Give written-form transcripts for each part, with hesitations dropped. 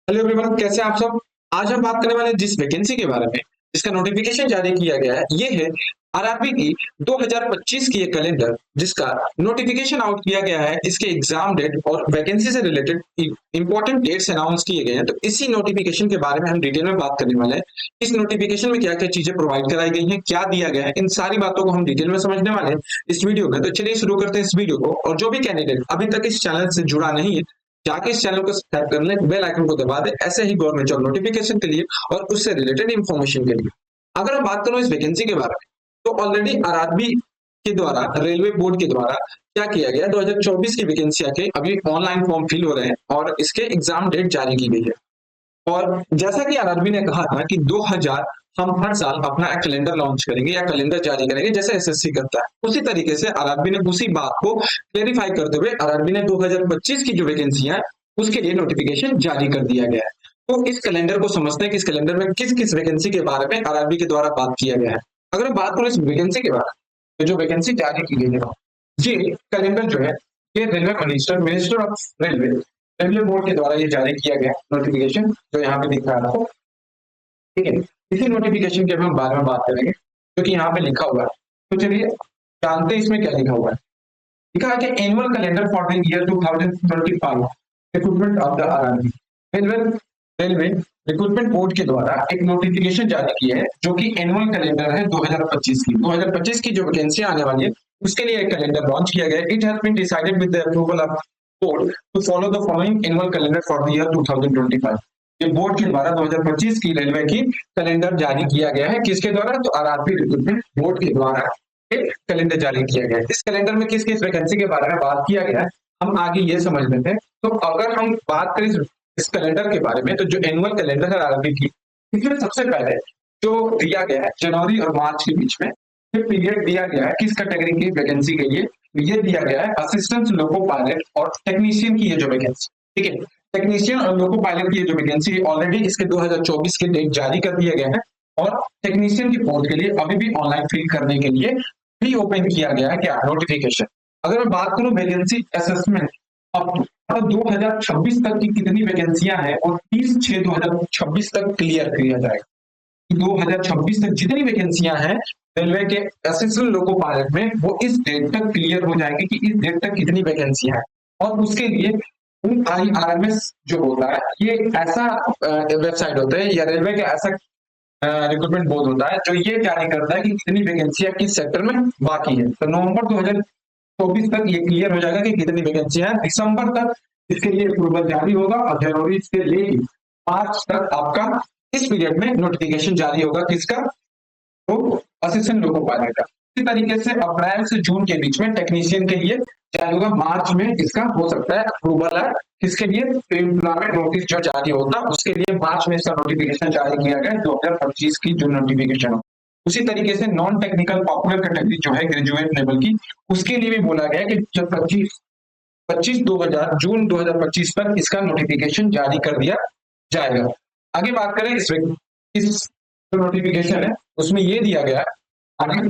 Hello everyone, कैसे हैं आप सब। आज हम बात करने वाले हैं जिस वैकेंसी के बारे में जिसका नोटिफिकेशन जारी किया गया है, ये है आरआरबी की 2025 की ये कैलेंडर, जिसका नोटिफिकेशन आउट किया गया है। इसके एग्जाम डेट और वैकेंसी से रिलेटेड इंपॉर्टेंट डेट्स अनाउंस किए गए हैं। तो इसी नोटिफिकेशन के बारे में हम डिटेल में बात करने वाले हैं। इस नोटिफिकेशन में क्या क्या चीजें प्रोवाइड कराई गई हैं, क्या दिया गया है, इन सारी बातों को हम डिटेल में समझने वाले हैं इस वीडियो में। तो चलिए शुरू करते हैं इस वीडियो को। और जो भी कैंडिडेट अभी तक इस चैनल से जुड़ा नहीं है, जाके इस चैनल को सब्सक्राइब कर लें, बेल आइकन को दबा दें, ऐसे ही गवर्नमेंट जॉब नोटिफिकेशन के लिए और उससे रिलेटेड इंफॉर्मेशन के लिए। अगर हम बात करूं इस वैकेंसी के बारे में, तो ऑलरेडी आरआरबी के द्वारा, रेलवे बोर्ड के द्वारा क्या किया गया, 2024 की वैकेंसी आके अभी ऑनलाइन फॉर्म फिल हो रहे हैं और इसके एग्जाम डेट जारी की गई है। और जैसा कि आरआरबी ने कहा था कि 2000 हम हर साल अपना एक कैलेंडर लॉन्च करेंगे या कैलेंडर जारी करेंगे, जैसे एसएससी करता है। उसी तरीके से आरआरबी ने उसी बात को क्लेरिफाई करते हुए आरआरबी ने 2025 की जो वैकेंसी है उसके लिए नोटिफिकेशन जारी कर दिया गया है। तो इस कैलेंडर को समझते हैं कि इस कैलेंडर में किस किस वैकेंसी के बारे में आरआरबी के द्वारा बात किया गया है। अगर हम बात करें इस वैकेंसी के बारे में, तो जो वैकेंसी जारी की गई है, ये कैलेंडर जो है, ये railway minister of railway board के द्वारा ये जारी किया गया नोटिफिकेशन, जो यहाँ पे दिख रहा है आपको। ठीक है, इसी नोटिफिकेशन के हम बारे में बात करेंगे, क्योंकि यहाँ पे लिखा हुआ है। तो चलिए जानते हैं इसमें क्या लिखा हुआ है। लिखा है कि annual calendar for the year 2025 recruitment of the RRB. Railway recruitment board के द्वारा एक नोटिफिकेशन जारी किया है, जो कि एनुअल कैलेंडर है 2025 की जो वैकेंसी आने वाली है उसके लिए एक कैलेंडर लॉन्च किया गया है। It has been decided with the approval of board to follow the following annual calendar for the year 2025। ये बोर्ड के द्वारा 2025 की रेलवे की कैलेंडर जारी किया गया है। किसके द्वारा? तो आरआरबी रिक्रूटमेंट बोर्ड के द्वारा एक कैलेंडर जारी किया गया है। इस कैलेंडर में किस किस वैकेंसी के बारे में बात किया गया है, हम आगे ये समझ लेते हैं। तो अगर हम बात करें इस कैलेंडर के बारे में, तो जो एनुअल कैलेंडर है आरआरबी की, इसमें सबसे पहले जो दिया गया है जनवरी और मार्च के बीच में ये पीरियड दिया गया है किस कैटेगरी की वैकेंसी के लिए, ये दिया गया है असिस्टेंट लोको पायलट और टेक्नीशियन की ये जो वैकेंसी। ठीक है, टेक्नीशियन और लोको पायलट की जो वैकेंसी ऑलरेडी इसके 2024 के डेट जारी कर दिए गए हैं। और टेक्नीशियन की पोस्ट के लिए अभी भी ऑनलाइन फिल करने के लिए भी ओपन किया गया है क्या, नोटिफिकेशन। अगर मैं बात करूं वैकेंसी असेसमेंट, अब 2026 तक की कितनी वैकेंसियां हैं और 30/6/2026 तक क्लियर किया जाएगा। 2026 तक जितनी वैकेंसियां हैं रेलवे के असिस्टेंट लोको पायलट में, वो इस डेट तक क्लियर हो जाएंगे कि इस डेट तक कितनी वैकेंसियां हैं। और उसके लिए IRMS जो होता है, ये ऐसा वेबसाइट होता है या रेलवे का ऐसा रिक्रूटमेंट बोर्ड होता है जो ये जारी करता है कि कितनी वैकेंसियां किस सेक्टर में बाकी है। तो नवंबर 2024 तक ये क्लियर हो जाएगा कि कितनी वैकेंसियां हैं। दिसंबर तक इसके लिए अप्रूवल जारी होगा और जनवरी से लेकर मार्च तक आपका इस पीरियड में नोटिफिकेशन जारी होगा। किसका? तो असिस्टेंट लोको पायलट का। इसी तरीके से अप्रैल से जून के बीच में टेक्नीशियन के लिए जारी होगा। मार्च में इसका हो सकता है अप्रूवल है। किसके लिए? एम्प्लॉयमेंट नोटिस जो जारी होता है उसके लिए मार्च में इसका नोटिफिकेशन जारी किया गया 2025 की जो नोटिफिकेशन हो। उसी तरीके से नॉन टेक्निकल पॉपुलर कैटेगरी जो है ग्रेजुएट लेवल की, उसके लिए भी बोला गया कि जब जून 2025 तक इसका नोटिफिकेशन जारी कर दिया जाएगा। आगे बात करें इस जो नोटिफिकेशन है उसमें ये दिया गया आगे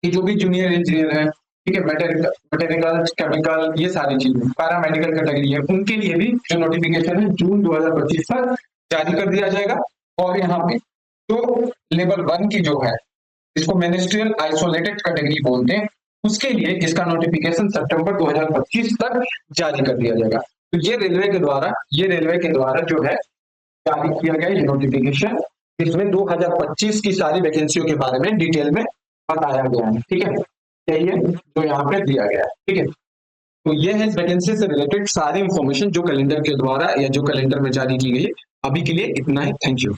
कि जो भी जूनियर इंजीनियर है, ठीक है, मैकेनिकल, केमिकल, ये सारी चीजें, पैरामेडिकल कैटेगरी है, उनके लिए भी जो नोटिफिकेशन है जून 2025 तक जारी कर दिया जाएगा। और यहाँ पे जो लेवल 1 की जो है, इसको मिनिस्ट्रियल आइसोलेटेड कैटेगरी बोलते हैं, उसके लिए इसका नोटिफिकेशन सितंबर 2025 तक जारी कर दिया जाएगा। तो ये रेलवे के द्वारा जो है जारी किया गया ये नोटिफिकेशन, इसमें 2025 की सारी वैकेंसियों के बारे में डिटेल में बताया गया है। ठीक है, यही है जो यहाँ पे दिया गया है। ठीक है, तो ये है इस वैकेंसी से रिलेटेड सारी इंफॉर्मेशन जो कैलेंडर के द्वारा या जो कैलेंडर में जारी की गई है। अभी के लिए इतना ही, थैंक यू।